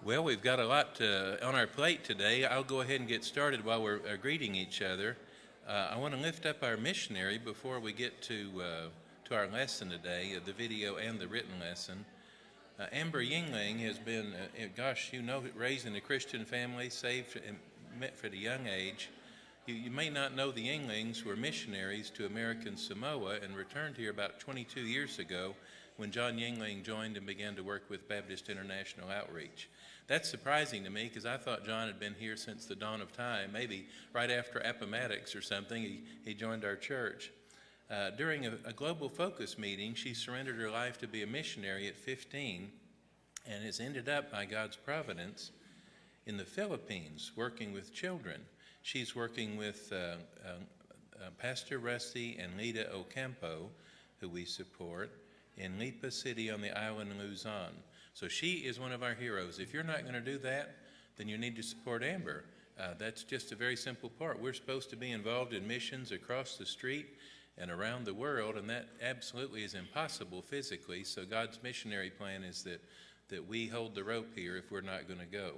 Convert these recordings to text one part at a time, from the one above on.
Well, we've got a lot on our plate today. I'll go ahead and get started while we're greeting each other. I want to lift up our missionary before we get to our lesson today, the video and the written lesson. Amber Yingling has been, raised in a Christian family, saved and met at a young age. You may not know the Yinglings were missionaries to American Samoa and returned here about 22 years ago when John Yingling joined and began to work with Baptist International Outreach. That's surprising to me because I thought John had been here since the dawn of time, maybe right after Appomattox or something. He joined our church. During a global focus meeting, she surrendered her life to be a missionary at 15 and has ended up, by God's providence, in the Philippines working with children. She's working with Pastor Rusty and Lita Ocampo, who we support, in Lipa City on the island of Luzon. So she is one of our heroes. If you're not going to do that, then you need to support Amber. That's just a very simple part. We're supposed to be involved in missions across the street and around the world, and that absolutely is impossible physically. So God's missionary plan is that we hold the rope here if we're not going to go.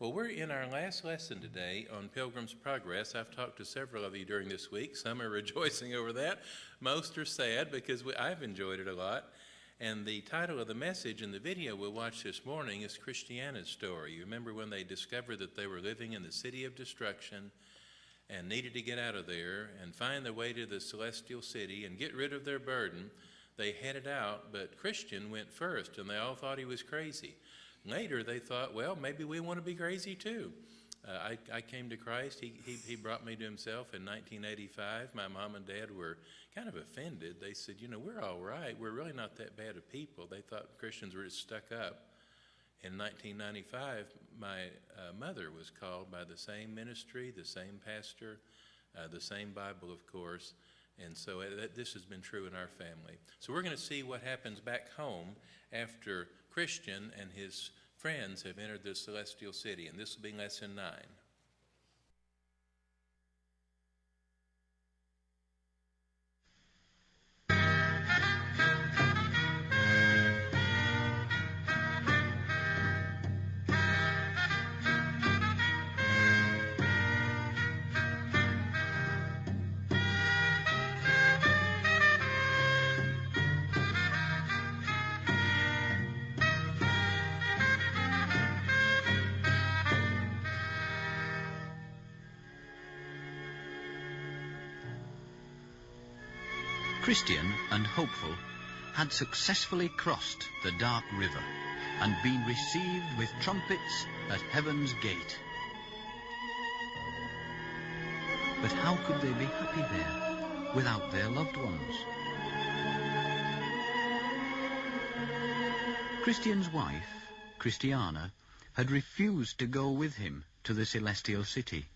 Well, we're in our last lesson today on Pilgrim's Progress. I've talked to several of you during this week. Some are rejoicing over that. Most are sad because I've enjoyed it a lot. And the title of the message in the video we'll watch this morning is Christiana's story. You remember when they discovered that they were living in the city of destruction and needed to get out of there and find their way to the celestial city and get rid of their burden. They headed out, but Christian went first, and they all thought he was crazy. Later, they thought, well, maybe we want to be crazy too. I came to Christ. He brought me to himself in 1985. My mom and dad were kind of offended. They said, we're all right. We're really not that bad of people. They thought Christians were just stuck up. In 1995, my mother was called by the same ministry, the same pastor, the same Bible, of course. And so this has been true in our family. So we're going to see what happens back home after Christian and his friends have entered the celestial city. And this will be lesson 9. Christian and Hopeful had successfully crossed the dark river and been received with trumpets at heaven's gate. But how could they be happy there without their loved ones? Christian's wife, Christiana, had refused to go with him to the celestial city.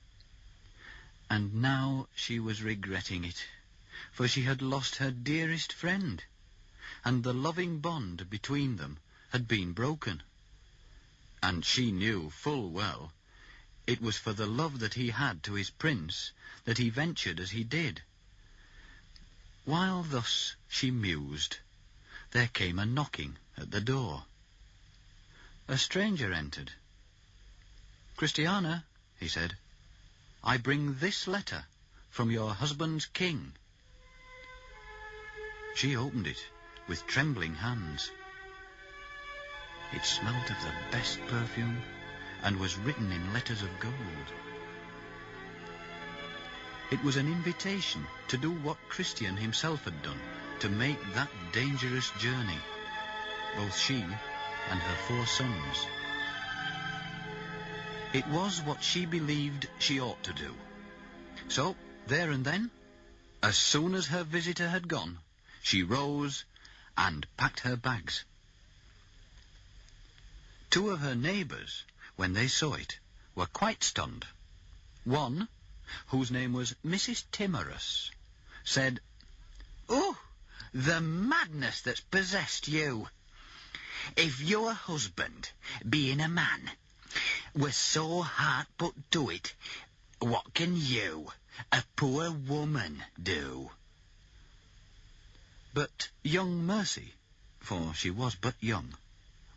And now she was regretting it, for she had lost her dearest friend, and the loving bond between them had been broken. And she knew full well it was for the love that he had to his prince that he ventured as he did. While thus she mused, there came a knocking at the door. A stranger entered. "Christiana," he said, "I bring this letter from your husband's king." She opened it with trembling hands. It smelt of the best perfume and was written in letters of gold. It was an invitation to do what Christian himself had done, to make that dangerous journey, both she and her 4 sons. It was what she believed she ought to do. So, there and then, as soon as her visitor had gone, she rose and packed her bags. 2 of her neighbours, when they saw it, were quite stunned. One, whose name was Mrs. Timorous, said, "Oh, the madness that's possessed you! If your husband, being a man, were so hard put to it, what can you, a poor woman, do?" But young Mercy, for she was but young,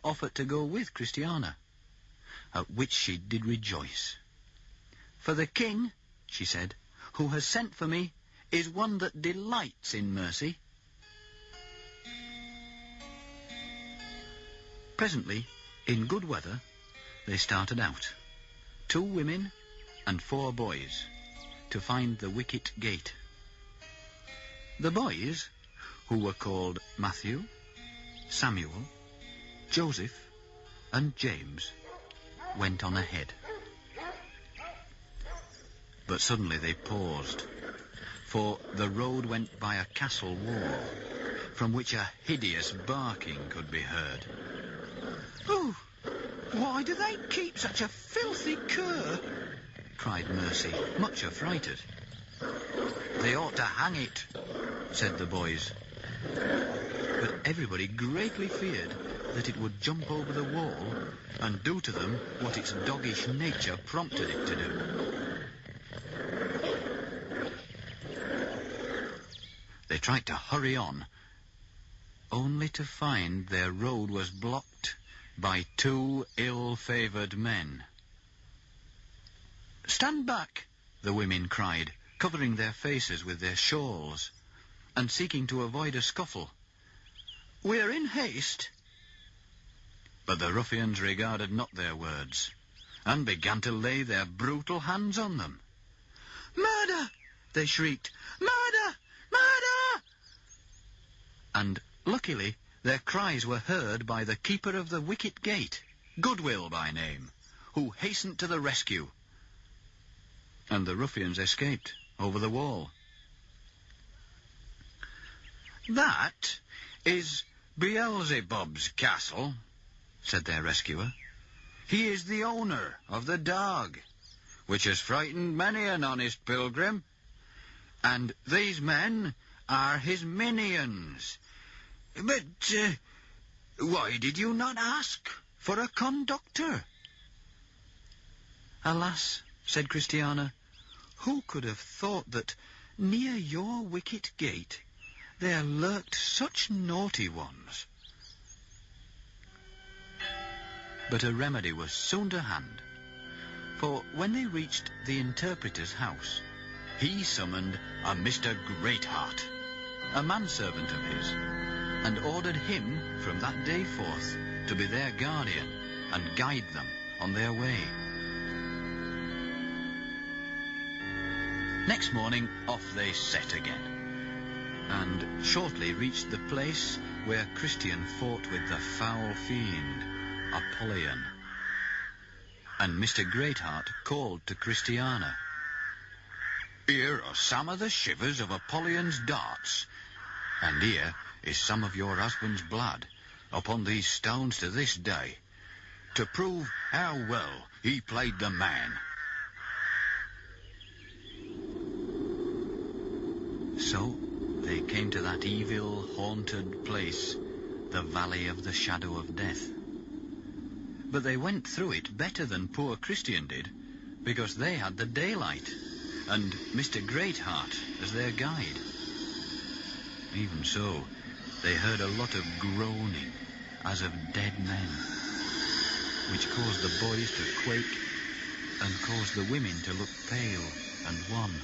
offered to go with Christiana. at which she did rejoice. "For the king," she said, "who has sent for me, is one that delights in mercy." Presently, in good weather, they started out, 2 women and 4 boys, to find the wicket gate. The boys, who were called Matthew, Samuel, Joseph, and James, went on ahead. But suddenly they paused, for the road went by a castle wall, from which a hideous barking could be heard. "Oh, why do they keep such a filthy cur?" cried Mercy, much affrighted. "They ought to hang it," said the boys. But everybody greatly feared that it would jump over the wall and do to them what its doggish nature prompted it to do. They tried to hurry on, only to find their road was blocked by 2 ill-favoured men. "Stand back," the women cried, covering their faces with their shawls, and seeking to avoid a scuffle. "We're in haste." But the ruffians regarded not their words, and began to lay their brutal hands on them. "Murder!" they shrieked. "Murder! Murder!" And luckily their cries were heard by the keeper of the wicket gate, Goodwill by name, who hastened to the rescue. And the ruffians escaped over the wall. "That is Beelzebub's castle," said their rescuer. "He is the owner of the dog, which has frightened many an honest pilgrim. And these men are his minions. But why did you not ask for a conductor?" "Alas," said Christiana, "who could have thought that near your wicket gate there lurked such naughty ones?" But a remedy was soon to hand, for when they reached the interpreter's house, he summoned a Mr. Greatheart, a manservant of his, and ordered him from that day forth to be their guardian and guide them on their way. Next morning off they set again, and shortly reached the place where Christian fought with the foul fiend, Apollyon. And Mr. Greatheart called to Christiana, "Here are some of the shivers of Apollyon's darts, and here is some of your husband's blood upon these stones to this day, to prove how well he played the man." So they came to that evil, haunted place, the Valley of the Shadow of Death. But they went through it better than poor Christian did, because they had the daylight, and Mr. Greatheart as their guide. Even so, they heard a lot of groaning, as of dead men, which caused the boys to quake, and caused the women to look pale and wan.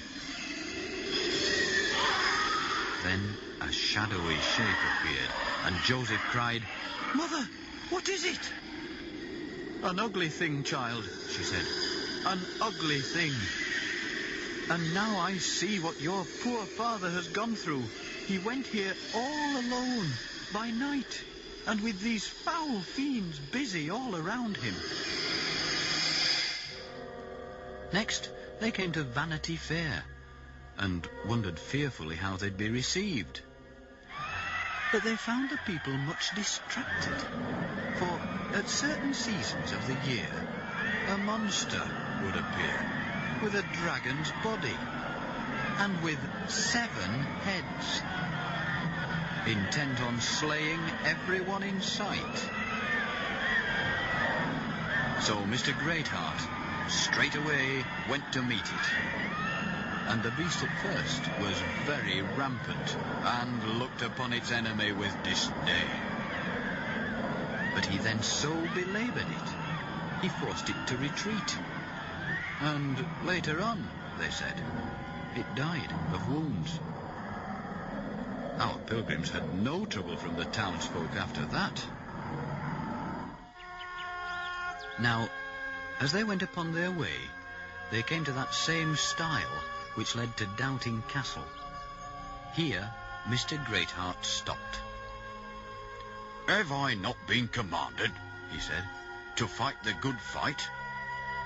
Then a shadowy shape appeared, and Joseph cried, "Mother, what is it?" "An ugly thing, child," she said. "An ugly thing. And now I see what your poor father has gone through. He went here all alone, by night, and with these foul fiends busy all around him." Next, they came to Vanity Fair, and wondered fearfully how they'd be received. But they found the people much distracted, for at certain seasons of the year a monster would appear with a dragon's body and with 7 heads, intent on slaying everyone in sight. So Mr. Greatheart straightway went to meet it. And the beast at first was very rampant, and looked upon its enemy with disdain. But he then so belaboured it, he forced it to retreat. And later on, they said, it died of wounds. Our pilgrims had no trouble from the townsfolk after that. Now, as they went upon their way, they came to that same stile which led to Doubting Castle. Here, Mr. Greatheart stopped. Have I not been commanded, he said, to fight the good fight?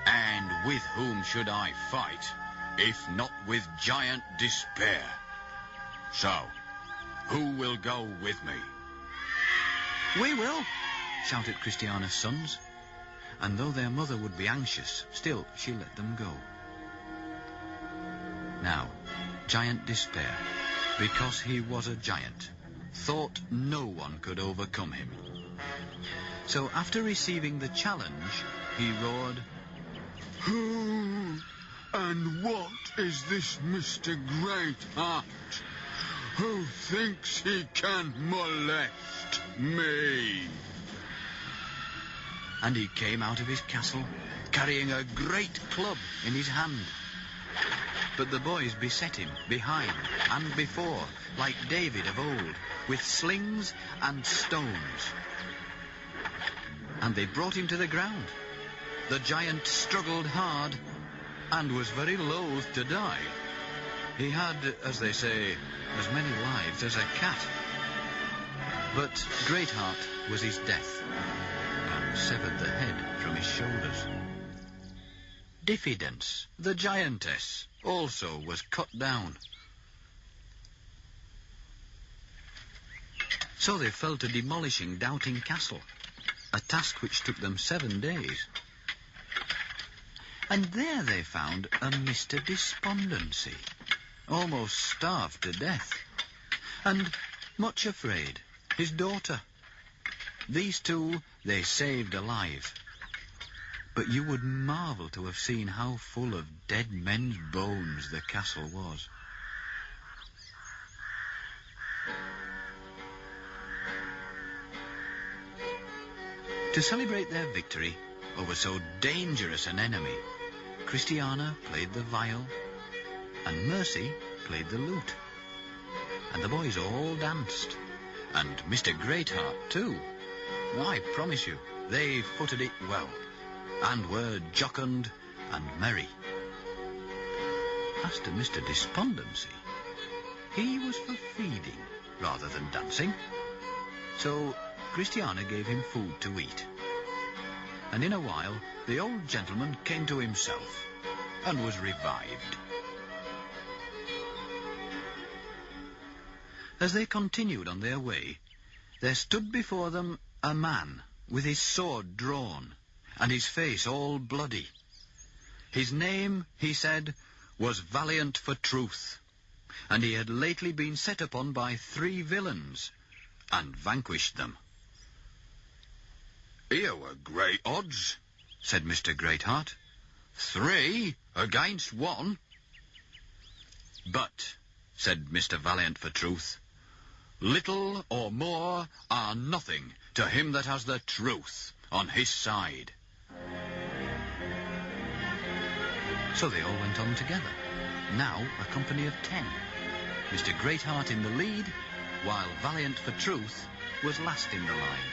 And with whom should I fight, if not with Giant Despair? So, who will go with me? We will, shouted Christiana's sons. And though their mother would be anxious, still she let them go. Now, Giant Despair, because he was a giant, thought no one could overcome him. So after receiving the challenge, he roared, Who and what is this Mr. Greatheart, who thinks he can molest me? And he came out of his castle, carrying a great club in his hand. But the boys beset him behind and before, like David of old, with slings and stones. And they brought him to the ground. The giant struggled hard and was very loath to die. He had, as they say, as many lives as a cat. But Greatheart was his death, and severed the head from his shoulders. Diffidence, the giantess, also was cut down. So they fell to demolishing Doubting Castle, a task which took them 7 days. And there they found a Mr. Despondency, almost starved to death, and, much afraid, his daughter. These two they saved alive. But you would marvel to have seen how full of dead men's bones the castle was. To celebrate their victory over so dangerous an enemy, Christiana played the viol, and Mercy played the lute. And the boys all danced, and Mr. Greatheart too. I promise you, they footed it well, and were jocund and merry. As to Mr. Despondency, he was for feeding rather than dancing. So Christiana gave him food to eat. And in a while, the old gentleman came to himself and was revived. As they continued on their way, there stood before them a man with his sword drawn and his face all bloody. His name, he said, was Valiant for Truth, and he had lately been set upon by 3 villains and vanquished them. Here were great odds, said Mr. Greatheart. 3 against 1. But, said Mr. Valiant for Truth, little or more are nothing to him that has the truth on his side. So they all went on together, now a company of 10. Mr. Greatheart in the lead, while Valiant for Truth was last in the line,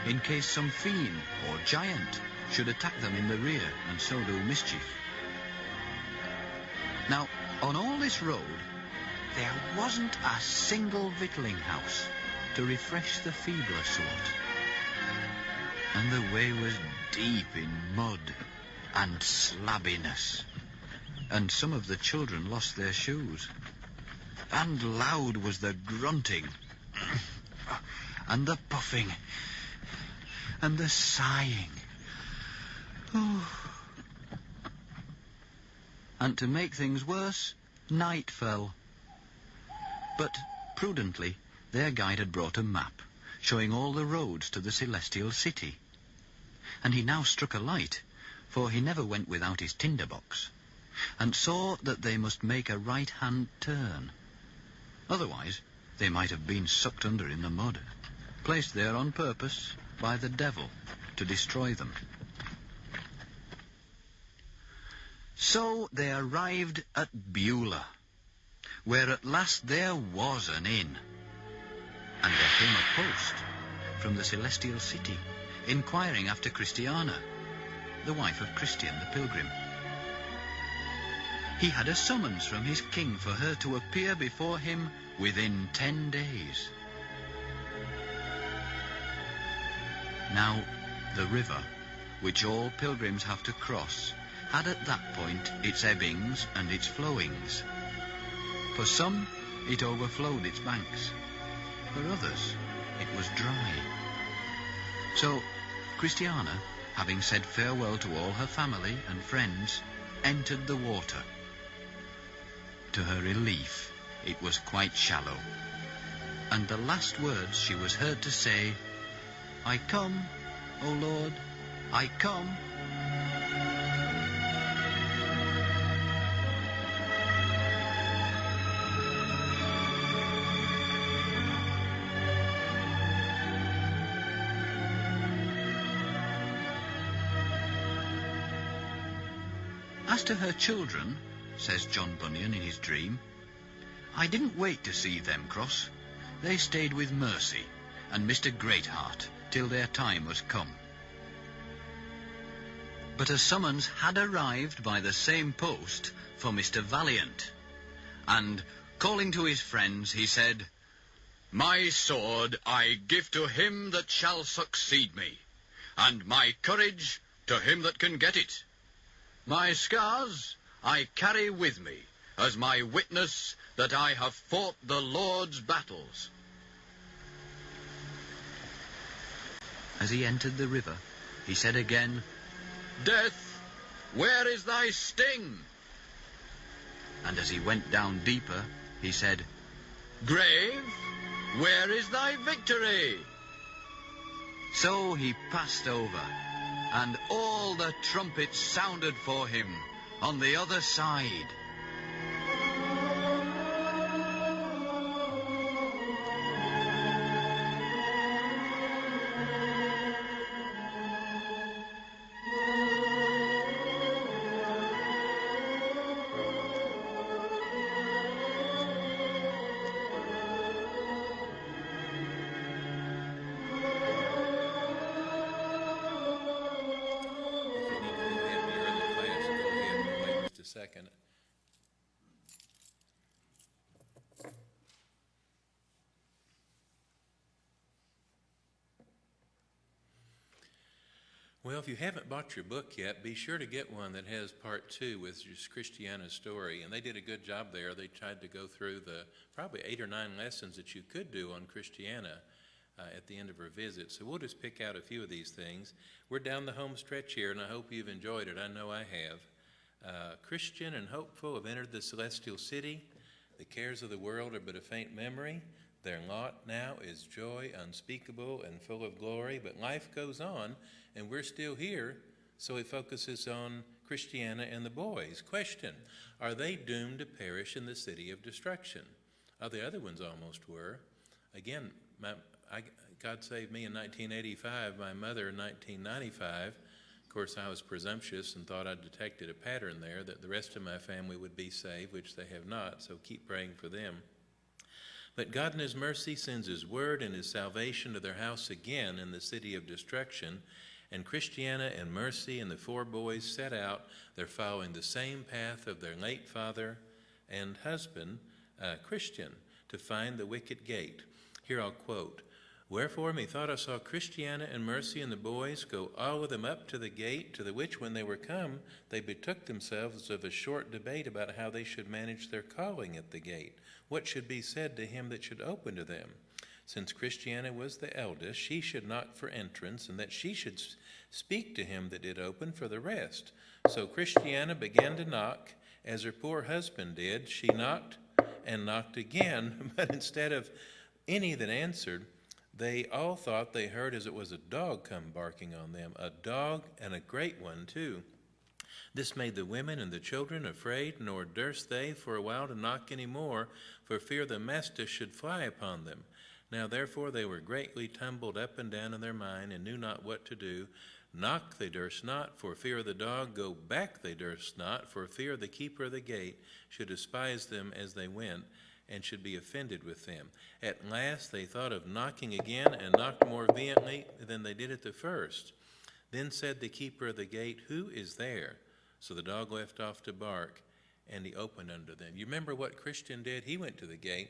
in case some fiend or giant should attack them in the rear and so do mischief. Now, on all this road, there wasn't a single victualling house to refresh the feebler sort. And the way was deep in mud and slabbiness, and some of the children lost their shoes. And loud was the grunting, and the puffing, and the sighing. Oh. And to make things worse, night fell. But prudently, their guide had brought a map, showing all the roads to the celestial city. And he now struck a light, for he never went without his tinderbox, and saw that they must make a right-hand turn. Otherwise, they might have been sucked under in the mud, placed there on purpose by the devil to destroy them. So they arrived at Beulah, where at last there was an inn. And there came a post from the celestial city, inquiring after Christiana, the wife of Christian the Pilgrim. He had a summons from his king for her to appear before him within 10 days. Now, the river, which all pilgrims have to cross, had at that point its ebbings and its flowings. For some, it overflowed its banks. For others, it was dry. So, Christiana, having said farewell to all her family and friends, entered the water. To her relief, it was quite shallow, and the last words she was heard to say, "I come, O Lord, I come." As to her children, says John Bunyan in his dream, I didn't wait to see them cross. They stayed with Mercy and Mr. Greatheart till their time was come. But a summons had arrived by the same post for Mr. Valiant, and, calling to his friends, he said, "My sword I give to him that shall succeed me, and my courage to him that can get it. My scars I carry with me as my witness that I have fought the Lord's battles." As he entered the river, he said again, "Death, where is thy sting?" And as he went down deeper, he said, "Grave, where is thy victory?" So he passed over, and all the trumpets sounded for him on the other side. Second. Well, if you haven't bought your book yet, be sure to get one that has part 2 with just Christiana's story. And they did a good job there. They tried to go through the probably 8 or 9 lessons that you could do on Christiana at the end of her visit. So we'll just pick out a few of these things. We're down the home stretch here, and I hope you've enjoyed it. I know I have. Christian and hopeful have entered the celestial city. The cares of the world are but a faint memory. Their lot now is joy unspeakable and full of glory. But life goes on, and we're still here, so he focuses on Christiana and the boys. Question, are they doomed to perish in the city of destruction? Oh, the other ones almost were. Again, God saved me in 1985, my mother in 1995. Of course, I was presumptuous and thought I'd detected a pattern there that the rest of my family would be saved, which they have not, so keep praying for them. But God in his mercy sends his word and his salvation to their house again in the city of destruction, and Christiana and Mercy and the 4 boys set out. They're following the same path of their late father and husband, Christian, to find the wicket gate. Here I'll quote, "Wherefore methought I saw Christiana and Mercy and the boys go all of them up to the gate, to the which when they were come, they betook themselves of a short debate about how they should manage their calling at the gate, what should be said to him that should open to them. Since Christiana was the eldest, she should knock for entrance, and that she should speak to him that did open for the rest. So Christiana began to knock, as her poor husband did. She knocked and knocked again, but instead of any that answered, they all thought they heard as it was a dog come barking on them, a dog and a great one too. This made the women and the children afraid, nor durst they for a while to knock any more, for fear the mastiff should fly upon them. Now therefore they were greatly tumbled up and down in their mind, and knew not what to do, Knock they durst not, for fear of the dog. Go back they durst not, for fear of the keeper of the gate should despise them as they went, and should be offended with them. At last they thought of knocking again, and knocked more vehemently than they did at the first. Then said the keeper of the gate, Who is there? So the dog left off to bark, and he opened unto them. You remember what Christian did? He went to the gate,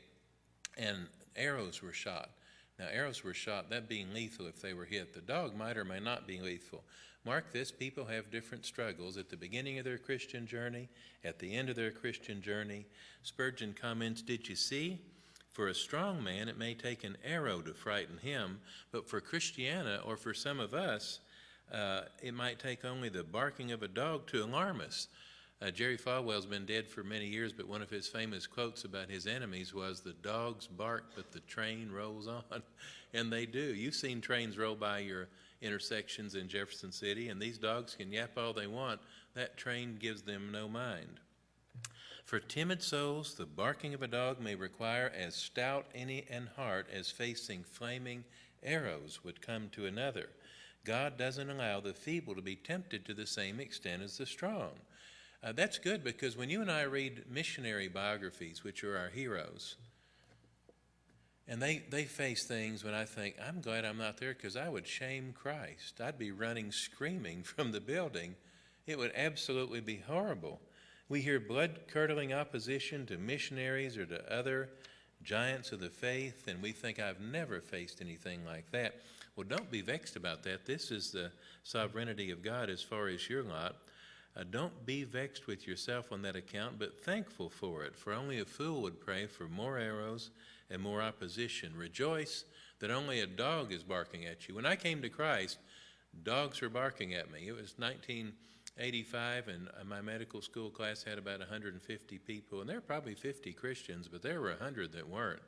and arrows were shot. Now, arrows were shot, that being lethal if they were hit. The dog might or may not be lethal. Mark this, people have different struggles at the beginning of their Christian journey, at the end of their Christian journey. Spurgeon comments, Did you see? For a strong man, it may take an arrow to frighten him, but for Christiana, or for some of us, it might take only the barking of a dog to alarm us. Jerry Falwell's been dead for many years, but one of his famous quotes about his enemies was, the dogs bark, but the train rolls on. And they do. You've seen trains roll by your intersections in Jefferson City, and these dogs can yap all they want. That train gives them no mind. For timid souls, the barking of a dog may require as stout an heart as facing flaming arrows would come to another. God doesn't allow the feeble to be tempted to the same extent as the strong. That's good, because when you and I read missionary biographies, which are our heroes, and they face things when I think, I'm glad I'm not there, because I would shame Christ. I'd be running screaming from the building. It would absolutely be horrible. We hear blood-curdling opposition to missionaries or to other giants of the faith, and we think, I've never faced anything like that. Well, don't be vexed about that. This is the sovereignty of God as far as your lot. Don't be vexed with yourself on that account, but thankful for it, for only a fool would pray for more arrows and more opposition. Rejoice that only a dog is barking at you. When I came to Christ, dogs were barking at me. It was 1985, and my medical school class had about 150 people, and there were probably 50 Christians, but there were 100 that weren't.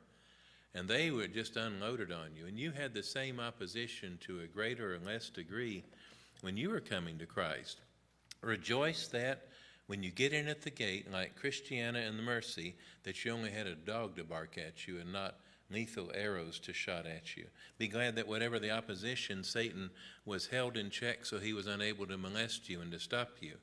And they were just unloaded on you, and you had the same opposition to a greater or less degree when you were coming to Christ. Rejoice that when you get in at the gate, like Christiana and the Mercy, that you only had a dog to bark at you and not lethal arrows to shot at you. Be glad that whatever the opposition, Satan was held in check so he was unable to molest you and to stop you.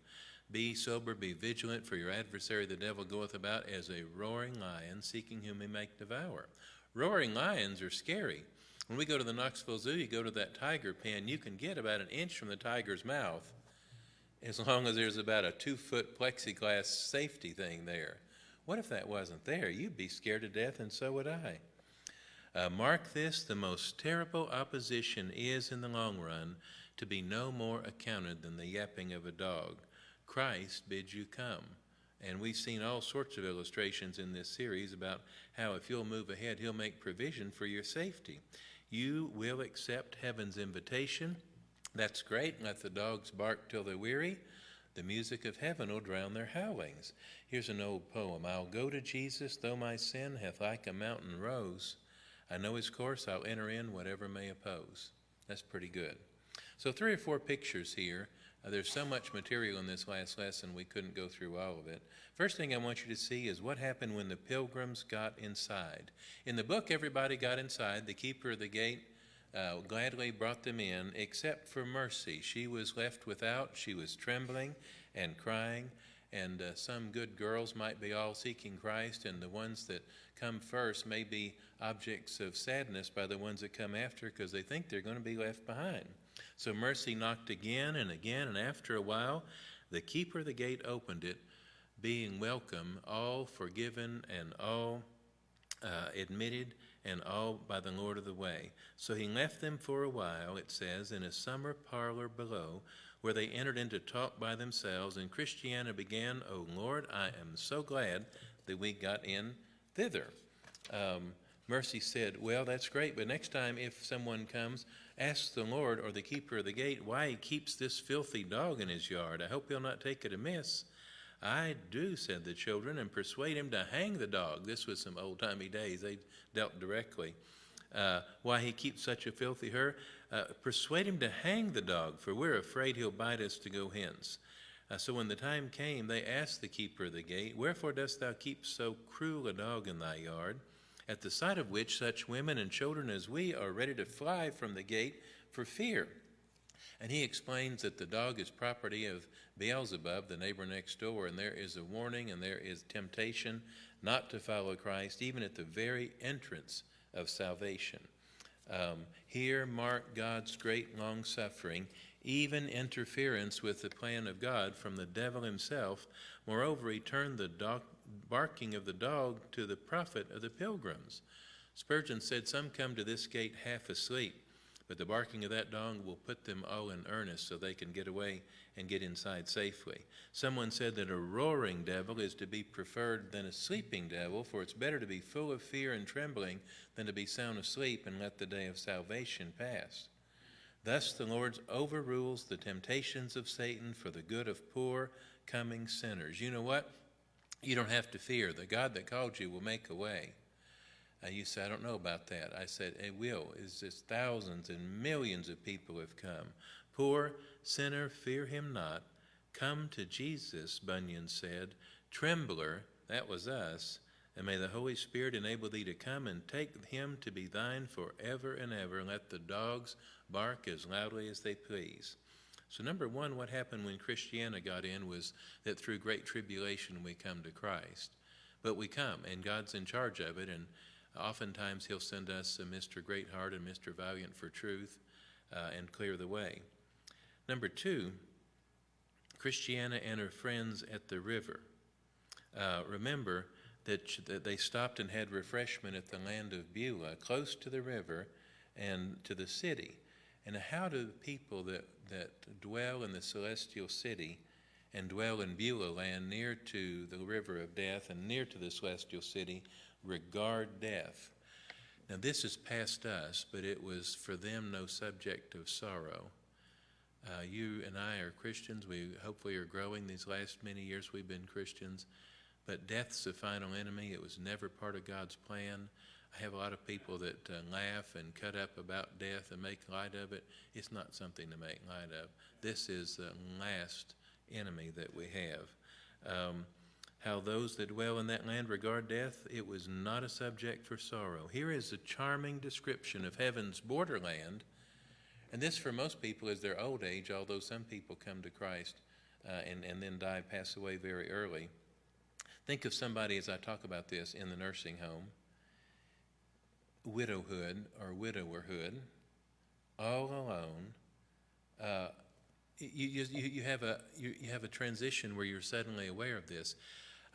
Be sober, be vigilant, for your adversary the devil goeth about as a roaring lion, seeking whom he may devour. Roaring lions are scary. When we go to the Knoxville Zoo, you go to that tiger pen, you can get about an inch from the tiger's mouth, as long as there's about a 2-foot plexiglass safety thing there. What if that wasn't there? You'd be scared to death, and so would I. Mark this, the most terrible opposition is, in the long run, to be no more accounted than the yapping of a dog. Christ bids you come. And we've seen all sorts of illustrations in this series about how if you'll move ahead, he'll make provision for your safety. You will accept heaven's invitation. That's great. Let the dogs bark till they're weary. The music of heaven will drown their howlings. Here's an old poem. I'll go to Jesus, though my sin hath like a mountain rose. I know his course, I'll enter in whatever may oppose. That's pretty good. So 3 or 4 pictures here. There's so much material in this last lesson, we couldn't go through all of it. First thing I want you to see is what happened when the pilgrims got inside. In the book, everybody got inside. The keeper of the gate gladly brought them in, except for Mercy. She was left without. She was trembling and crying, and some good girls might be all seeking Christ, and the ones that come first may be objects of sadness by the ones that come after, because they think they're going to be left behind. So Mercy knocked again, and after a while, the keeper of the gate opened it, being welcome, all forgiven and all admitted, and all by the Lord of the way. So he left them for a while, it says, in a summer parlor below, where they entered into talk by themselves, and Christiana began, O Lord, I am so glad that we got in thither. Mercy said, well, that's great, but next time if someone comes, ask the Lord or the keeper of the gate why he keeps this filthy dog in his yard. I hope he'll not take it amiss. I do, said the children, and persuade him to hang the dog. This was some old-timey days. They dealt directly. Why he keeps such a filthy her. Persuade him to hang the dog, for we're afraid he'll bite us to go hence. So when the time came, they asked the keeper of the gate, wherefore dost thou keep so cruel a dog in thy yard? At the sight of which such women and children as we are ready to fly from the gate for fear. And he explains that the dog is property of Beelzebub, the neighbor next door, and there is a warning and there is temptation not to follow Christ, even at the very entrance of salvation. Here mark God's great long-suffering, even interference with the plan of God from the devil himself. Moreover, he turned the barking of the dog to the prophet of the pilgrims. Spurgeon said, "Some come to this gate half asleep, but the barking of that dog will put them all in earnest so they can get away and get inside safely." Someone said that a roaring devil is to be preferred than a sleeping devil, for it's better to be full of fear and trembling than to be sound asleep and let the day of salvation pass. Thus the Lord overrules the temptations of Satan for the good of poor coming sinners. You know what? You don't have to fear. The God that called you will make a way. You say, "I don't know about that." I said, "It will. It's just thousands and millions of people have come. Poor sinner, fear him not. Come to Jesus," Bunyan said. "Trembler," that was us, "and may the Holy Spirit enable thee to come and take him to be thine forever and ever. Let the dogs bark as loudly as they please." So number one, what happened when Christiana got in was that through great tribulation we come to Christ. But we come, and God's in charge of it, and oftentimes he'll send us a Mr. Greatheart and Mr. Valiant for truth and clear the way. Number two, Christiana and her friends at the river. Remember that they stopped and had refreshment at the land of Beulah, close to the river and to the city. And how do people that dwell in the celestial city and dwell in Beulah land near to the river of death and near to the celestial city regard death? Now this is past us, but it was for them no subject of sorrow. You and I are Christians. We hopefully are growing these last many years we've been Christians, but death's the final enemy. It was never part of God's plan. I have a lot of people that laugh and cut up about death and make light of it. It's not something to make light of. This is the last enemy that we have. How those that dwell in that land regard death, it was not a subject for sorrow. Here is a charming description of heaven's borderland, and this for most people is their old age, although some people come to Christ and then die, pass away very early. Think of somebody, as I talk about this, in the nursing home, widowhood or widowerhood, all alone. You have a transition where you're suddenly aware of this.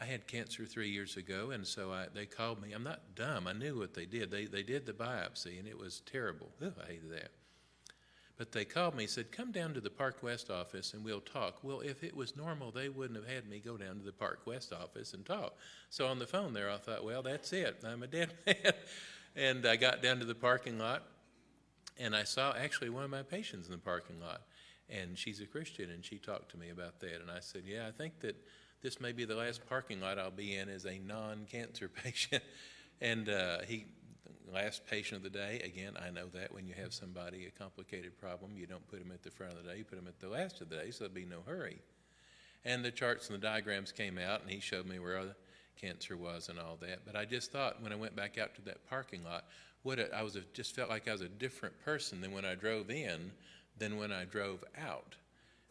I had cancer 3 years ago, and so they called me. I'm not dumb. I knew what they did. They did the biopsy, and it was terrible. Ugh, I hated that. But they called me, said, "Come down to the Park West office and we'll talk." Well, if it was normal, they wouldn't have had me go down to the Park West office and talk. So on the phone there, I thought, well, that's it. I'm a dead man. And I got down to the parking lot, and I saw actually one of my patients in the parking lot. And she's a Christian, and she talked to me about that. And I said, "Yeah, I think that this may be the last parking lot I'll be in as a non-cancer patient." And last patient of the day, again, I know that when you have somebody, a complicated problem, you don't put them at the front of the day, you put them at the last of the day, so there'll be no hurry. And the charts and the diagrams came out, and he showed me where the cancer was and all that. But I just thought when I went back out to that parking lot, just felt like I was a different person than when I drove in than when I drove out.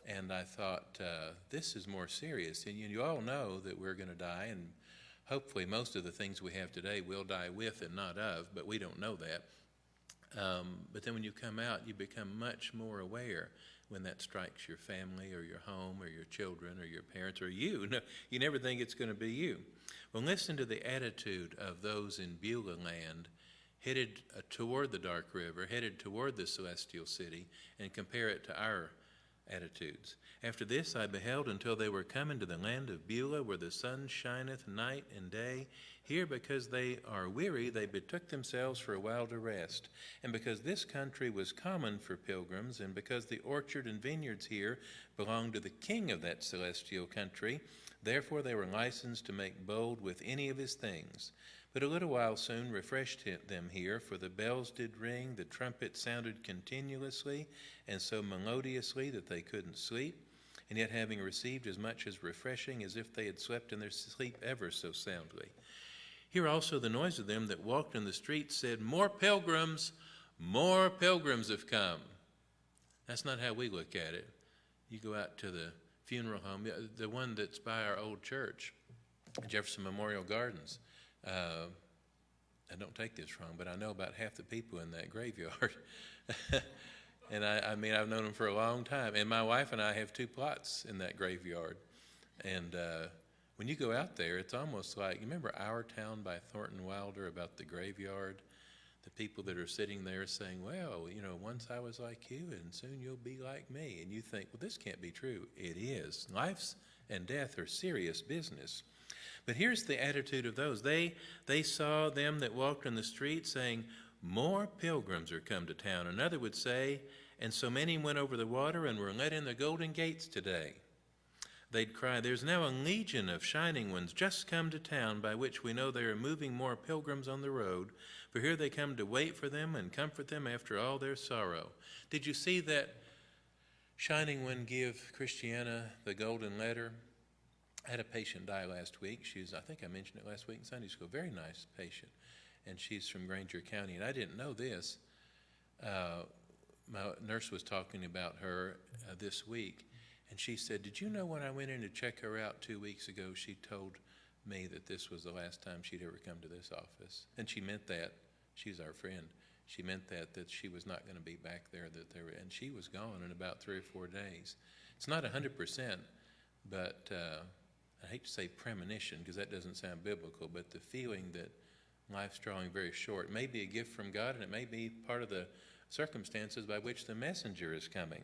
And I thought, this is more serious. And you all know that we're going to die, and hopefully most of the things we have today we'll die with and not of, but we don't know that. But then when you come out, you become much more aware when that strikes your family or your home or your children or your parents or you. No, you never think it's going to be you. Well, listen to the attitude of those in Beulah land headed toward the dark river, headed toward the celestial city, and compare it to our attitudes. "After this I beheld until they were come into the land of Beulah, where the sun shineth night and day. Here, because they are weary, they betook themselves for a while to rest. And because this country was common for pilgrims, and because the orchard and vineyards here belonged to the king of that celestial country, therefore they were licensed to make bold with any of his things. But a little while soon refreshed them here, for the bells did ring, the trumpet sounded continuously, and so melodiously that they couldn't sleep, and yet having received as much as refreshing as if they had slept in their sleep ever so soundly. Here also the noise of them that walked in the streets said, more pilgrims have come." That's not how we look at it. You go out to the funeral home, the one that's by our old church, Jefferson Memorial Gardens. I don't take this wrong, but I know about half the people in that graveyard. And I mean, I've known them for a long time. And my wife and I have 2 plots in that graveyard. And when you go out there, it's almost like, you remember Our Town by Thornton Wilder about the graveyard? The people that are sitting there saying, well, once I was like you and soon you'll be like me. And you think, well, this can't be true. It is. Life and death are serious business. But here's the attitude of those. They saw them that walked in the street saying, more pilgrims are come to town. Another would say, and so many went over the water and were let in the golden gates today. They'd cry, there's now a legion of shining ones just come to town, by which we know they are moving more pilgrims on the road. For here they come to wait for them and comfort them after all their sorrow. Did you see that shining one give Christiana the golden letter? I had a patient die last week. I think I mentioned it last week in Sunday school. Very nice patient. And she's from Granger County. And I didn't know this. My nurse was talking about her this week. And she said, did you know when I went in to check her out 2 weeks ago, she told me that this was the last time she'd ever come to this office. And she meant that. She's our friend. She meant that she was not going to be back there, and she was gone in about 3 or 4 days. It's not 100%, but I hate to say premonition because that doesn't sound biblical, but the feeling that life's drawing very short may be a gift from God, and it may be part of the circumstances by which the messenger is coming.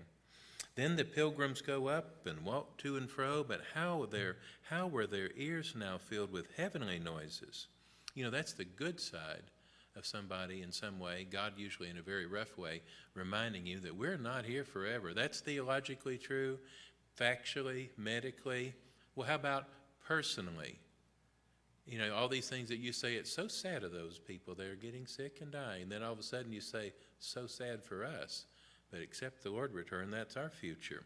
Then the pilgrims go up and walk to and fro, but how were their ears now filled with heavenly noises? That's the good side of somebody in some way, God usually in a very rough way, reminding you that we're not here forever. That's theologically true, factually, medically. Well, how about personally? All these things that you say, it's so sad of those people. They're getting sick and dying. And then all of a sudden you say, so sad for us. But except the Lord return, that's our future.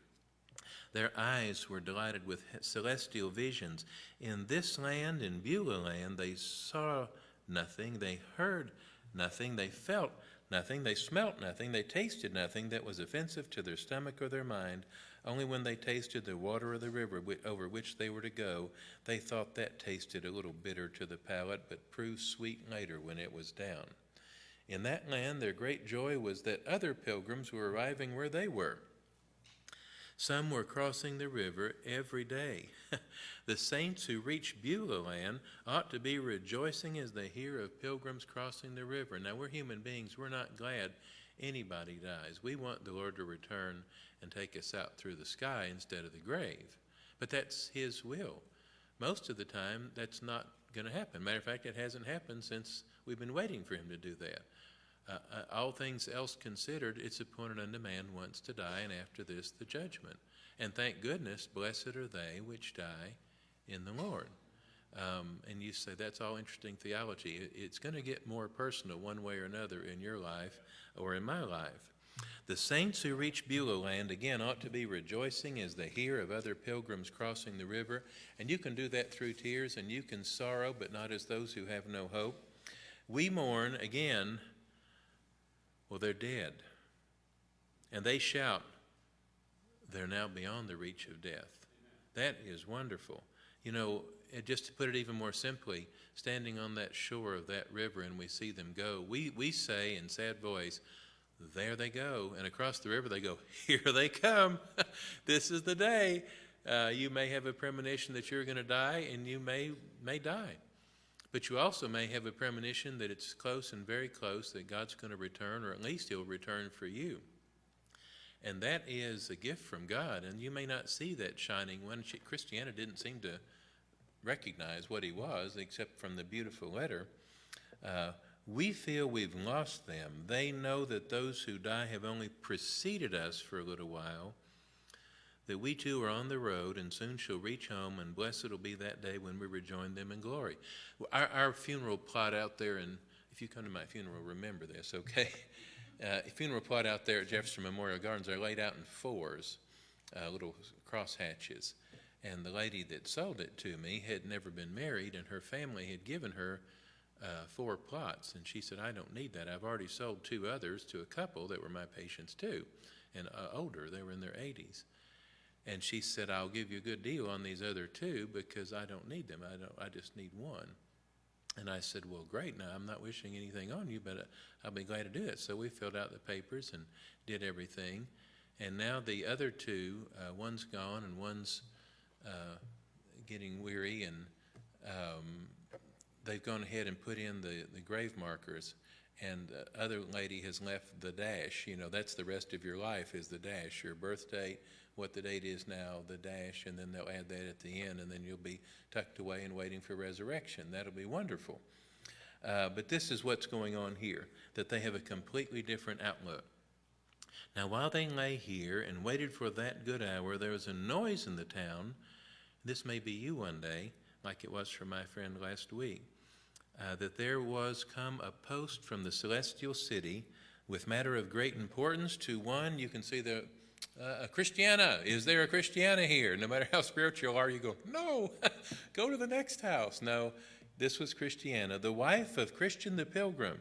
Their eyes were delighted with celestial visions. In this land, in Beulah land, they saw nothing, they heard nothing, they felt nothing, they smelt nothing, they tasted nothing that was offensive to their stomach or their mind. Only when they tasted the water of the river over which they were to go, they thought that tasted a little bitter to the palate, but proved sweet later when it was down. In that land, their great joy was that other pilgrims were arriving where they were. Some were crossing the river every day. The saints who reach Beulah land ought to be rejoicing as they hear of pilgrims crossing the river. Now, we're human beings. We're not glad anybody dies. We want the Lord to return and take us out through the sky instead of the grave. But that's His will. Most of the time, that's not going to happen. Matter of fact, it hasn't happened since we've been waiting for Him to do that. All things else considered, it's appointed unto man once to die, and after this the judgment. And thank goodness, blessed are they which die in the Lord. And you say, that's all interesting theology. It's going to get more personal one way or another in your life or in my life. The saints who reach Beulah land, again, ought to be rejoicing as they hear of other pilgrims crossing the river. And you can do that through tears, and you can sorrow, but not as those who have no hope. We mourn, again, well, they're dead. And they shout, they're now beyond the reach of death. That is wonderful. Just to put it even more simply, standing on that shore of that river and we see them go, we say in sad voice, there they go. And across the river they go, here they come. This is the day. You may have a premonition that you're going to die, and you may die. But you also may have a premonition that it's close and very close that God's going to return, or at least He'll return for you. And that is a gift from God, and you may not see that shining one. Christiana didn't seem to recognize what He was, except from the beautiful letter. We feel we've lost them. They know that those who die have only preceded us for a little while, that we too are on the road and soon shall reach home, and blessed will be that day when we rejoin them in glory. Our funeral plot out there, and if you come to my funeral, remember this, okay? Funeral plot out there at Jefferson Memorial Gardens are laid out in fours, little crosshatches. And the lady that sold it to me had never been married, and her family had given her 4 plots. And she said, I don't need that. I've already sold 2 others to a couple that were my patients too. and older. They were in their 80s. And she said, I'll give you a good deal on these other two because I don't need them. I just need one. And I said, well, great. Now, I'm not wishing anything on you, but I'll be glad to do it. So we filled out the papers and did everything. And now the other two, one's gone and one's getting weary, and they've gone ahead and put in the grave markers. And the other lady has left the dash. You know, that's the rest of your life is the dash, your birth date, what the date is now, the dash, and then they'll add that at the end, and then you'll be tucked away and waiting for resurrection. That'll be wonderful. But this is what's going on here, that they have a completely different outlook. Now, while they lay here and waited for that good hour, there was a noise in the town. This may be you one day, like it was for my friend last week, that there was come a post from the celestial city with matter of great importance to one. You can see the Christiana. Is there a Christiana here? No matter how spiritual you are, you go, no, go to the next house. No, this was Christiana, the wife of Christian the Pilgrim.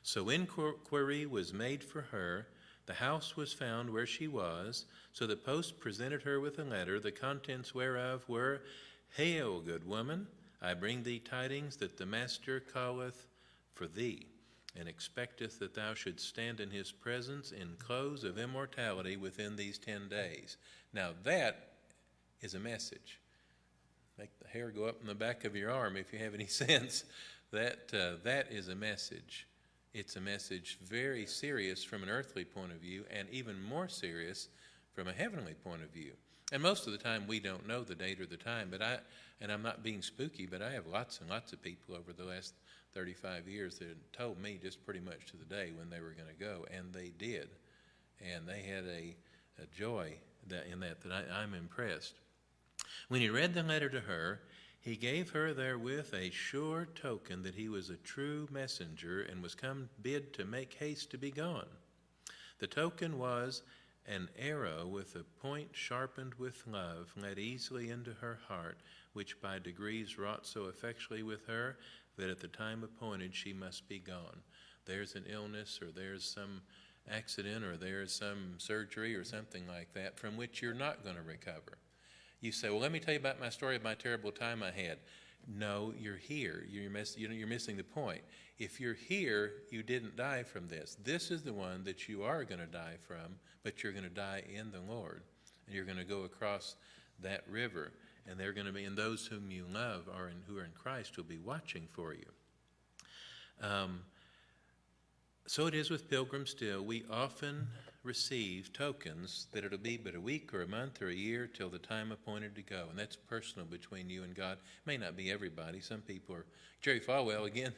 So inquiry was made for her. The house was found where she was. So the post presented her with a letter, the contents whereof were, Hail, good woman, I bring thee tidings that the Master calleth for thee, and expecteth that thou shouldst stand in his presence in clothes of immortality within these 10 days. Now that is a message. Make the hair go up in the back of your arm if you have any sense. That is a message. It's a message very serious from an earthly point of view, and even more serious from a heavenly point of view. And most of the time we don't know the date or the time, but I'm not being spooky, but I have lots and lots of people over the last 35 years that told me just pretty much to the day when they were going to go, and they did. And they had a joy in that I'm impressed. When he read the letter to her, he gave her therewith a sure token that he was a true messenger and was come bid to make haste to be gone. The token was an arrow with a point sharpened with love, let easily into her heart, which by degrees wrought so effectually with her that at the time appointed she must be gone. There's an illness, or there's some accident, or there's some surgery or something like that from which you're not going to recover. You say, well, let me tell you about my story of my terrible time I had. No, you're here. You're missing the point. If you're here, you didn't die from this. This is the one that you are going to die from, but you're going to die in the Lord. And you're going to go across that river. And they're going to be, and those whom you love who are in Christ will be watching for you. So it is with pilgrims still. We often receive tokens that it'll be but a week or a month or a year till the time appointed to go. And that's personal between you and God. It may not be everybody. Some people are. Jerry Falwell, again,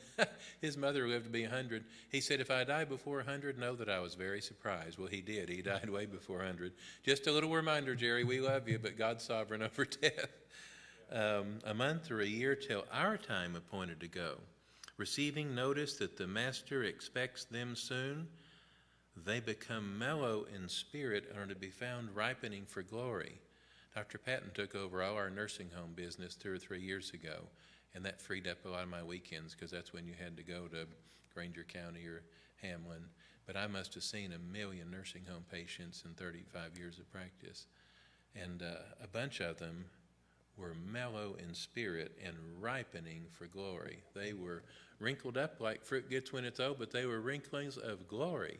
his mother lived to be 100. He said, if I die before 100, know that I was very surprised. Well, he did. He died way before 100. Just a little reminder, Jerry, we love you, but God's sovereign over death. A month or a year till our time appointed to go. Receiving notice that the Master expects them soon, they become mellow in spirit and are to be found ripening for glory. Dr. Patton took over all our nursing home business 2 or 3 years ago, and that freed up a lot of my weekends because that's when you had to go to Granger County or Hamlin. But I must have seen 1 million nursing home patients in 35 years of practice. And a bunch of them were mellow in spirit and ripening for glory. They were wrinkled up like fruit gets when it's old, but they were wrinklings of glory.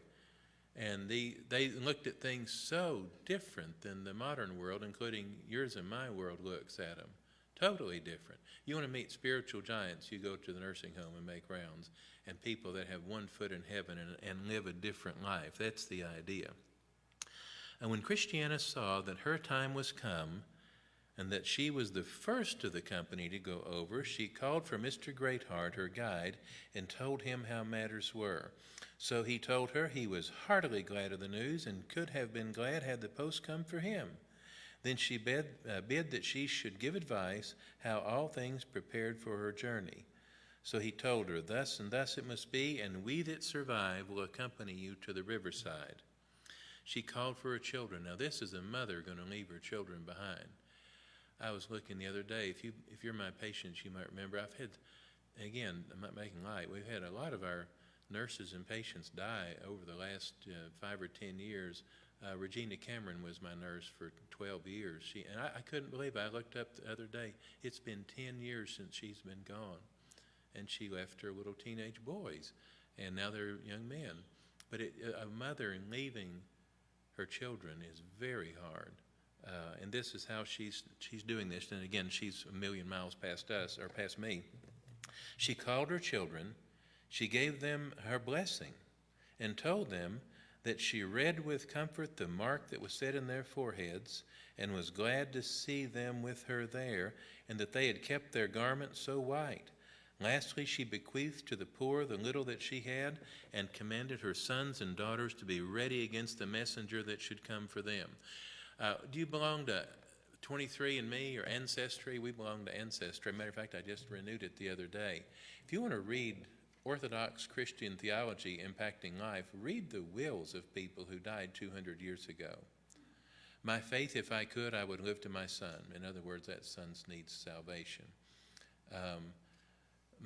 And they looked at things so different than the modern world, including yours and my world looks at them. Totally different. You want to meet spiritual giants, you go to the nursing home and make rounds. And people that have one foot in heaven and live a different life. That's the idea. And when Christiana saw that her time was come, and that she was the first of the company to go over, she called for Mr. Greatheart, her guide, and told him how matters were. So he told her he was heartily glad of the news, and could have been glad had the post come for him. Then she bid that she should give advice how all things prepared for her journey. So he told her, thus and thus it must be, and we that survive will accompany you to the riverside. She called for her children. Now this is a mother going to leave her children behind. I was looking the other day, if you're my patients, you might remember, I've had, again, I'm not making light, we've had a lot of our nurses and patients die over the last 5 or 10 years Regina Cameron was my nurse for 12 years. I couldn't believe it. I looked up the other day. It's been 10 years since she's been gone. And she left her little teenage boys, and now they're young men. But a mother leaving her children is very hard. And this is how she's doing this. And again, she's a million miles past us, or past me. She called her children. She gave them her blessing and told them that she read with comfort the mark that was set in their foreheads, and was glad to see them with her there, and that they had kept their garments so white. Lastly, she bequeathed to the poor the little that she had, and commanded her sons and daughters to be ready against the messenger that should come for them. Do you belong to 23andMe or Ancestry? We belong to Ancestry. Matter of fact, I just renewed it the other day. If you want to read Orthodox Christian theology impacting life, read the wills of people who died 200 years ago. My faith, if I could, I would live to my son. In other words, that son needs salvation.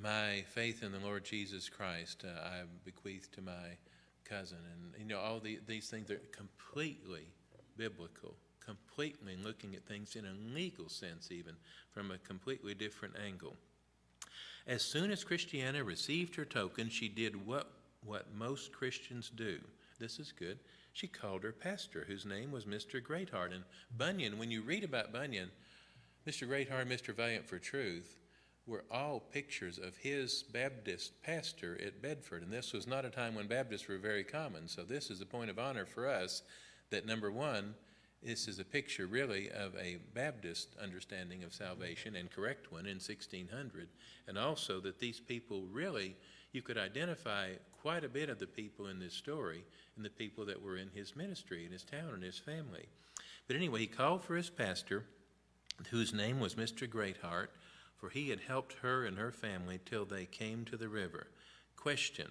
My faith in the Lord Jesus Christ, I bequeath to my cousin. And, all these things are completely biblical, completely looking at things in a legal sense, even from a completely different angle. As soon as Christiana received her token, she did what most Christians do. This is good. She called her pastor, whose name was Mr. Greatheart. And Bunyan, when you read about Bunyan, Mr. Greatheart and Mr. Valiant for Truth were all pictures of his Baptist pastor at Bedford. And this was not a time when Baptists were very common. So this is a point of honor for us that, number one, this is a picture really of a Baptist understanding of salvation, and correct one, in 1600. And also that these people really, you could identify quite a bit of the people in this story and the people that were in his ministry, in his town, and his family. But anyway, he called for his pastor, whose name was Mr. Greatheart, for he had helped her and her family till they came to the river. Question: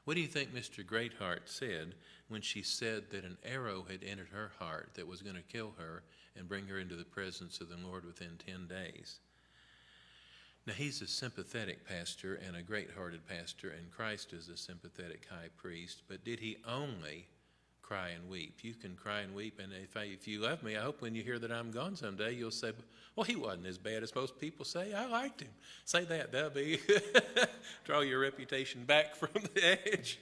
what do you think Mr. Greatheart said when she said that an arrow had entered her heart that was going to kill her and bring her into the presence of the Lord within 10 days? Now, he's a sympathetic pastor and a great-hearted pastor, and Christ is a sympathetic high priest, but did he only cry and weep? You can cry and weep, and if you love me, I hope when you hear that I'm gone someday, you'll say, well, he wasn't as bad as most people say. I liked him. Say that. That'll be draw your reputation back from the edge.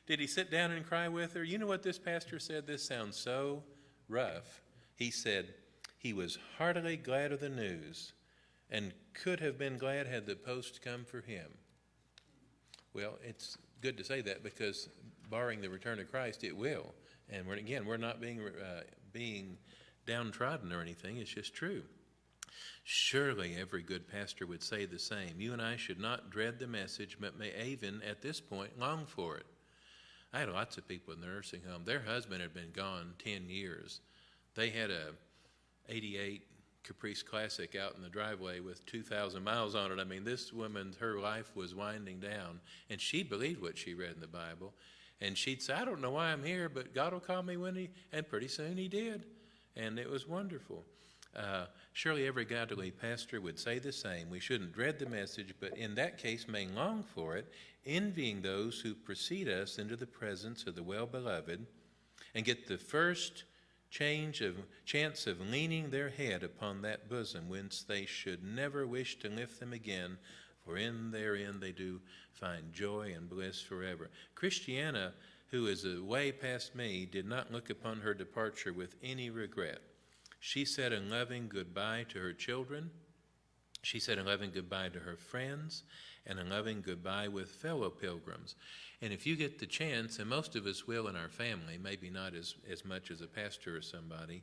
Did he sit down and cry with her? You know what this pastor said? This sounds so rough. He said he was heartily glad of the news and could have been glad had the post come for him. Well, it's good to say that, because barring the return of Christ, it will. And we're not being downtrodden or anything. It's just true. Surely every good pastor would say the same. You and I should not dread the message, but may even, at this point, long for it. I had lots of people in the nursing home. Their husband had been gone 10 years. They had a 88 Caprice Classic out in the driveway with 2,000 miles on it. I mean, this woman, her life was winding down, and she believed what she read in the Bible. And she'd say, I don't know why I'm here, but God will call me when he, and pretty soon he did. And it was wonderful. Surely every godly pastor would say the same. We shouldn't dread the message, but in that case may long for it, envying those who precede us into the presence of the well-beloved, and get the first chance of leaning their head upon that bosom, whence they should never wish to lift them again, for in therein they do find joy and bliss forever. Christiana, who is way past me, did not look upon her departure with any regret. She said a loving goodbye to her children. She said a loving goodbye to her friends, and a loving goodbye with fellow pilgrims. And if you get the chance, and most of us will in our family, maybe not as much as a pastor or somebody,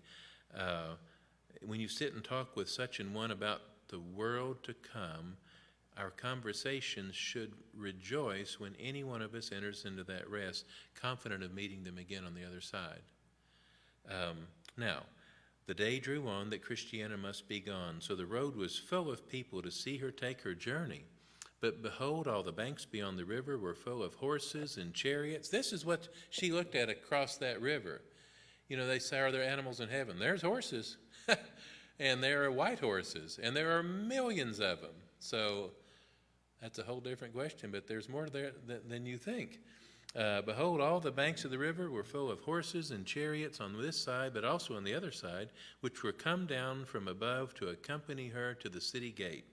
when you sit and talk with such an one about the world to come, our conversations should rejoice when any one of us enters into that rest, confident of meeting them again on the other side. Now, the day drew on that Christiana must be gone, so the road was full of people to see her take her journey. But behold, all the banks beyond the river were full of horses and chariots. This is what she looked at across that river. You know, they say, are there animals in heaven? There's horses, and there are white horses, and there are millions of them. So that's a whole different question, but there's more there than you think. Behold, all the banks of the river were full of horses and chariots on this side, but also on the other side, which were come down from above to accompany her to the city gate.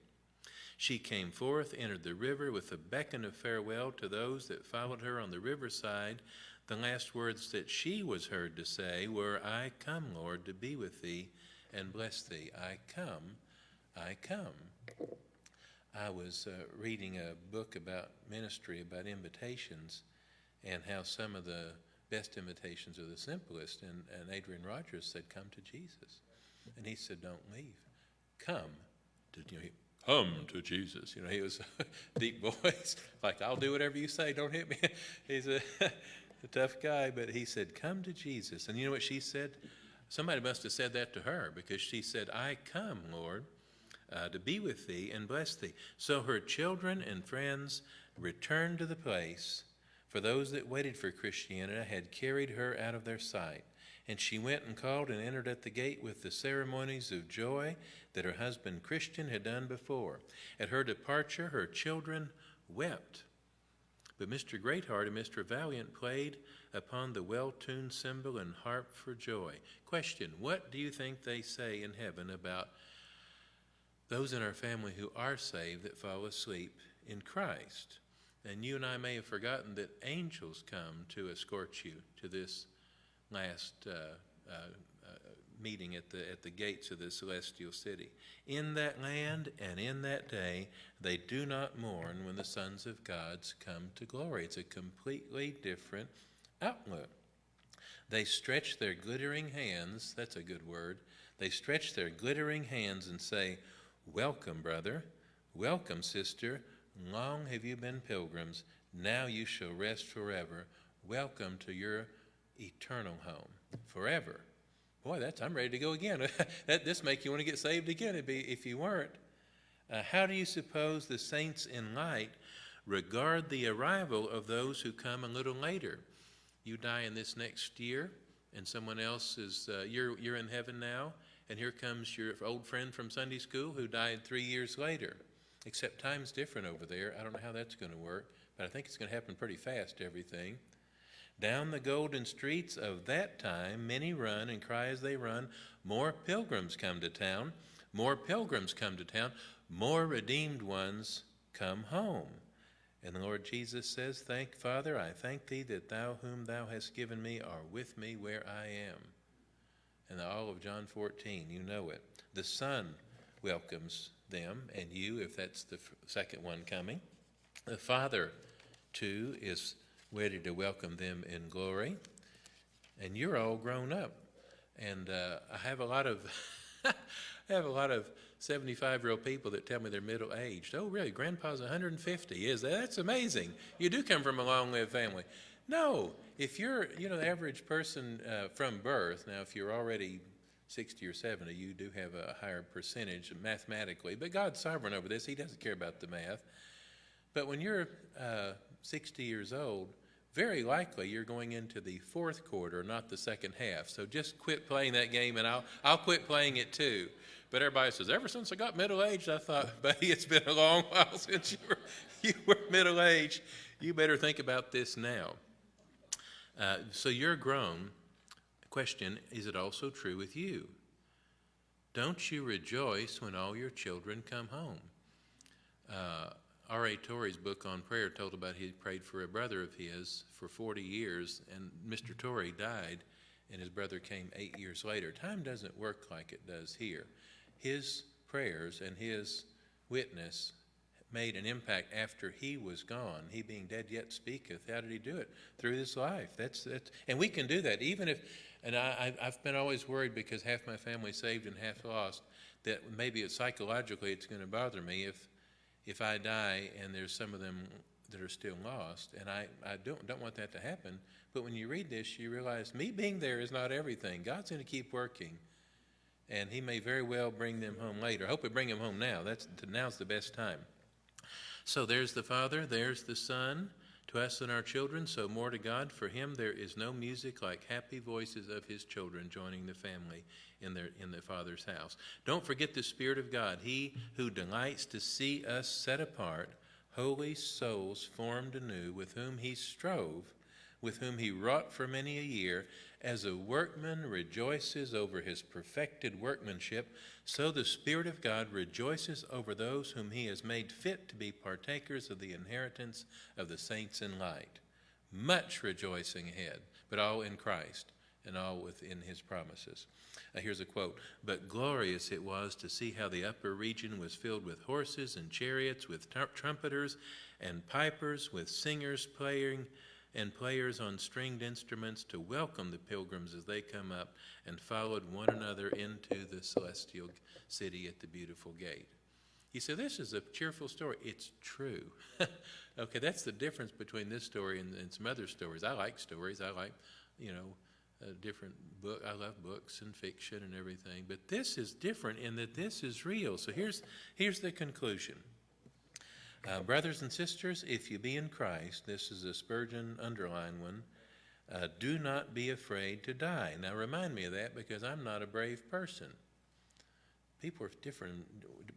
She came forth, entered the river with a beckon of farewell to those that followed her on the riverside. The last words that she was heard to say were, I come, Lord, to be with thee and bless thee. I come, I come. I was reading a book about ministry, about invitations, and how some of the best invitations are the simplest. And Adrian Rogers said, come to Jesus. And he said, don't leave. Come to Jesus. He was a deep voice, like, I'll do whatever you say, don't hit me. He's a tough guy, but he said, come to Jesus. And you know what she said? Somebody must have said that to her, because she said, I come, Lord, to be with thee and bless thee. So her children and friends returned to the place, for those that waited for Christiana had carried her out of their sight. And she went and called and entered at the gate with the ceremonies of joy that her husband Christian had done before. At her departure, her children wept. But Mr. Greatheart and Mr. Valiant played upon the well-tuned cymbal and harp for joy. Question, what do you think they say in heaven about those in our family who are saved that fall asleep in Christ? And you and I may have forgotten that angels come to escort you to this last meeting at the gates of the celestial city. In that land and in that day, they do not mourn when the sons of God come to glory. It's a completely different outlook. They stretch their glittering hands, that's a good word, they stretch their glittering hands and say, welcome, brother, welcome, sister, long have you been pilgrims, now you shall rest forever. Welcome to your eternal home, forever. Boy, I'm ready to go again. This make you want to get saved again if you weren't. How do you suppose the saints in light regard the arrival of those who come a little later? You die in this next year, and someone else is, you're in heaven now, and here comes your old friend from Sunday school who died 3 years later. Except time's different over there. I don't know how that's going to work, but I think it's going to happen pretty fast, everything. Down the golden streets of that time, many run and cry as they run, more pilgrims come to town, more pilgrims come to town, more redeemed ones come home. And the Lord Jesus says, Father, I thank thee that thou whom thou hast given me are with me where I am. And all of John 14, you know it. The Son welcomes them, and you, if that's the second one coming. The Father, too, is ready to welcome them in glory. And you're all grown up. And I have a lot of 75-year-old people that tell me they're middle-aged. Oh, really? Grandpa's 150. That's amazing. You do come from a long-lived family. No, if you're, the average person from birth, now if you're already 60 or 70, you do have a higher percentage mathematically. But God's sovereign over this. He doesn't care about the math. But when you're 60 years old, very likely you're going into the fourth quarter, not the second half. So just quit playing that game, and I'll quit playing it too. But everybody says, ever since I got middle-aged, I thought, buddy, it's been a long while since you were middle-aged. You better think about this now. So you're grown. Question, is it also true with you? Don't you rejoice when all your children come home? R.A. Torrey's book on prayer told about he prayed for a brother of his for 40 years, and Mr. Torrey died, and his brother came 8 years later. Time doesn't work like it does here. His prayers and his witness made an impact after he was gone. He being dead yet speaketh. How did he do it? Through his life. That's and we can do that even if. And I've been always worried because half my family's saved and half lost, that maybe psychologically it's going to bother me if I die and there's some of them that are still lost. And I don't want that to happen. But when you read this, you realize me being there is not everything. God's going to keep working. And he may very well bring them home later. I hope we bring them home now. Now's the best time. So there's the Father, there's the Son, to us and our children, so more to God. For him there is no music like happy voices of his children joining the family in the Father's house. Don't forget the Spirit of God, he who delights to see us set apart, holy souls formed anew, with whom he strove with whom he wrought for many a year. As a workman rejoices over his perfected workmanship, so the Spirit of God rejoices over those whom he has made fit to be partakers of the inheritance of the saints in light. Much rejoicing ahead, but all in Christ and all within his promises. Here's a quote. But glorious it was to see how the upper region was filled with horses and chariots, with trumpeters and pipers, with singers playing and players on stringed instruments to welcome the pilgrims as they come up, and followed one another into the celestial city at the beautiful gate. You say, this is a cheerful story. It's true. Okay, that's the difference between this story and some other stories. I like stories. I like, different book. I love books and fiction and everything. But this is different in that this is real. So here's the conclusion. Brothers and sisters, if you be in Christ, this is a Spurgeon underlined one, do not be afraid to die. Now remind me of that, because I'm not a brave person. People are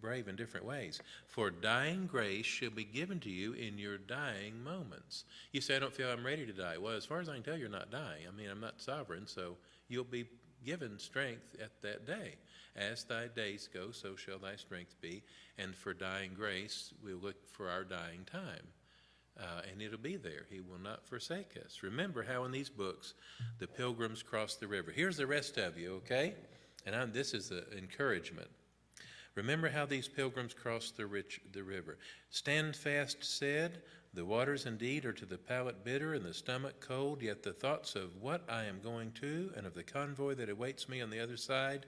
brave in different ways. For dying grace shall be given to you in your dying moments. You say, I don't feel I'm ready to die. Well, as far as I can tell, you're not dying. I mean, I'm not sovereign, so you'll be given strength at that day. As thy days go, so shall thy strength be. And for dying grace, we'll look for our dying time. And it'll be there. He will not forsake us. Remember how in these books, the pilgrims crossed the river. Here's the rest of you, okay? And this is the encouragement. Remember how these pilgrims crossed the river. Standfast said, the waters indeed are to the palate bitter and the stomach cold, yet the thoughts of what I am going to and of the convoy that awaits me on the other side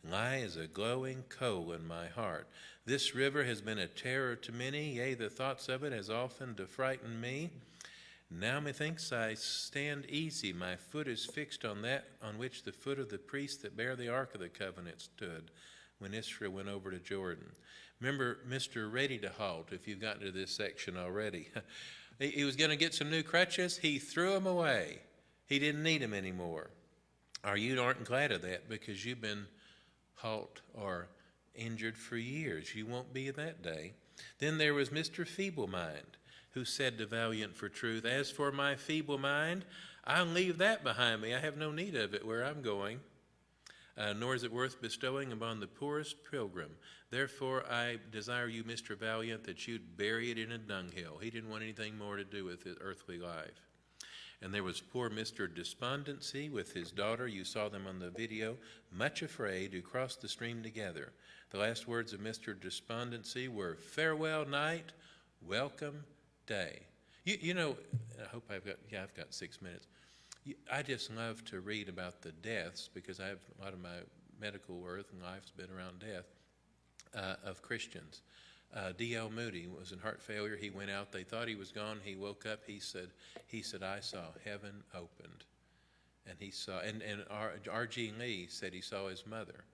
lie as a glowing coal in my heart. This river has been a terror to many, yea, the thoughts of it has often to frighten me. Now methinks I stand easy, my foot is fixed on that on which the foot of the priests that bear the ark of the covenant stood when Israel went over to Jordan. Remember Mr. Ready to Halt, if you've gotten to this section already. He was going to get some new crutches. He threw them away. He didn't need them anymore. Or you aren't glad of that because you've been halt or injured for years. You won't be that day. Then there was Mr. Feeble Mind, who said to Valiant for Truth, as for my feeble mind, I'll leave that behind me. I have no need of it where I'm going. Nor is it worth bestowing upon the poorest pilgrim. Therefore I desire you, Mr. Valiant, that you'd bury it in a dunghill. He didn't want anything more to do with his earthly life. And there was poor Mr. Despondency with his daughter. You saw them on the video. Much afraid, who crossed the stream together. The last words of Mr. Despondency were, farewell night, welcome day. You know, I hope I've got 6 minutes. I just love to read about the deaths, because I have a lot of my medical work and life's been around death, of Christians. D.L. Moody was in heart failure. He went out. They thought he was gone. He woke up. He said, I saw heaven opened. And he saw, and R.G. Lee said he saw his mother.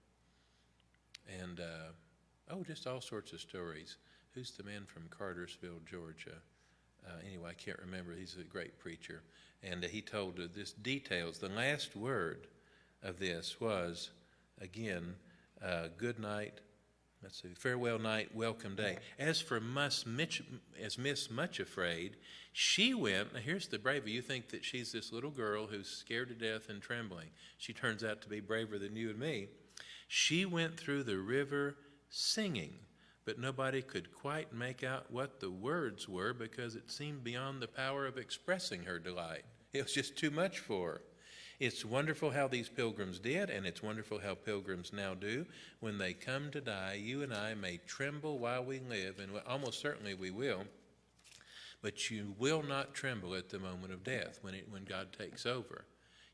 And, just all sorts of stories. Who's the man from Cartersville, Georgia? Anyway, I can't remember. He's a great preacher. And he told this details. The last word of this was, again, good night. Let's see, farewell night, welcome day. As for Miss Much Afraid, she went, now here's the bravery. You think that she's this little girl who's scared to death and trembling. She turns out to be braver than you and me. She went through the river singing, but nobody could quite make out what the words were because it seemed beyond the power of expressing her delight. It was just too much for her. It's wonderful how these pilgrims did, and it's wonderful how pilgrims now do. When they come to die, you and I may tremble while we live, and almost certainly we will, but you will not tremble at the moment of death when God takes over.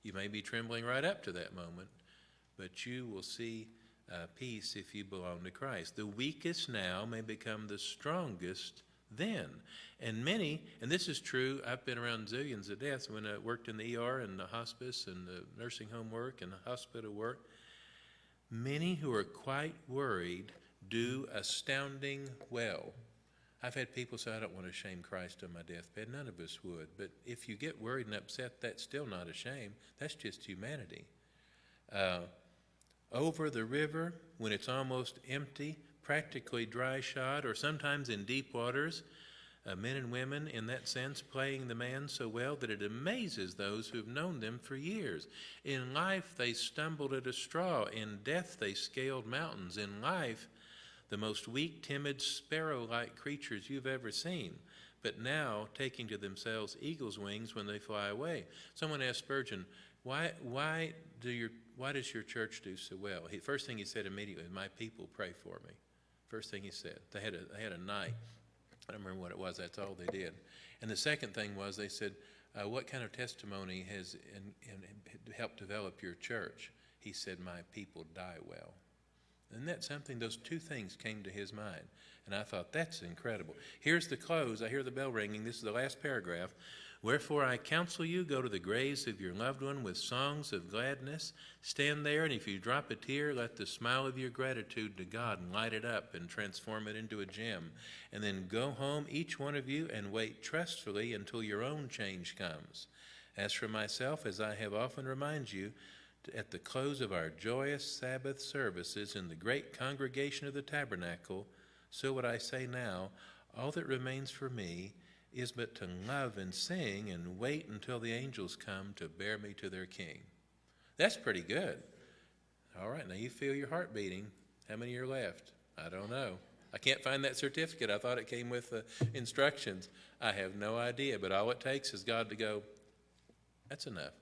You may be trembling right up to that moment, but you will see peace if you belong to Christ. The weakest now may become the strongest then. And many, and this is true, I've been around zillions of deaths when I worked in the ER and the hospice and the nursing home work and the hospital work. Many who are quite worried do astounding well. I've had people say, I don't want to shame Christ on my deathbed. None of us would. But if you get worried and upset, that's still not a shame. That's just humanity. Over the river, when it's almost empty, practically dry shod, or sometimes in deep waters, Men and women, in that sense, playing the man so well that it amazes those who've known them for years. In life, they stumbled at a straw. In death, they scaled mountains. In life, the most weak, timid, sparrow-like creatures you've ever seen, but now taking to themselves eagle's wings when they fly away. Someone asked Spurgeon, why does your church do so well? First thing he said immediately, my people pray for me. First thing he said. They had a night. I don't remember what it was. That's all they did. And the second thing was they said, what kind of testimony has helped develop your church? He said, my people die well. Isn't that something? Those two things came to his mind. And I thought, that's incredible. Here's the close. I hear the bell ringing. This is the last paragraph. Wherefore I counsel you, go to the graves of your loved one with songs of gladness. Stand there, and if you drop a tear, let the smile of your gratitude to God light it up and transform it into a gem. And then go home, each one of you, and wait trustfully until your own change comes. As for myself, as I have often reminded you, at the close of our joyous Sabbath services in the great congregation of the tabernacle, so what I say now, all that remains for me is but to love and sing and wait until the angels come to bear me to their King. That's pretty good. All right, now you feel your heart beating. How many are left? I don't know. I can't find that certificate. I thought it came with the instructions. I have no idea, but all it takes is God to go, that's enough,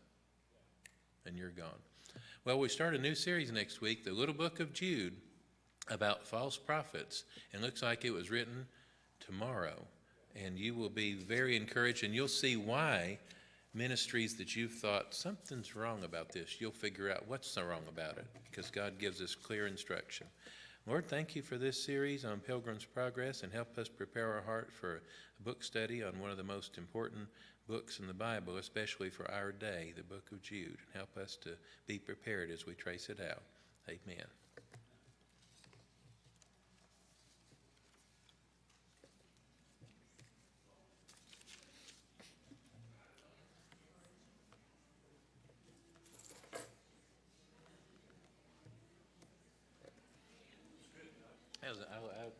and you're gone. Well, we start a new series next week, the Little Book of Jude, about false prophets, and looks like it was written tomorrow. And you will be very encouraged, and you'll see why ministries that you've thought something's wrong about this, you'll figure out what's so wrong about it, because God gives us clear instruction. Lord, thank you for this series on Pilgrim's Progress, and help us prepare our heart for a book study on one of the most important books in the Bible, especially for our day, the book of Jude. And help us to be prepared as we trace it out. Amen. It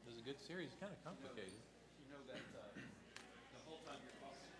was a good series. It's kind of complicated. You know that the whole time you're talking.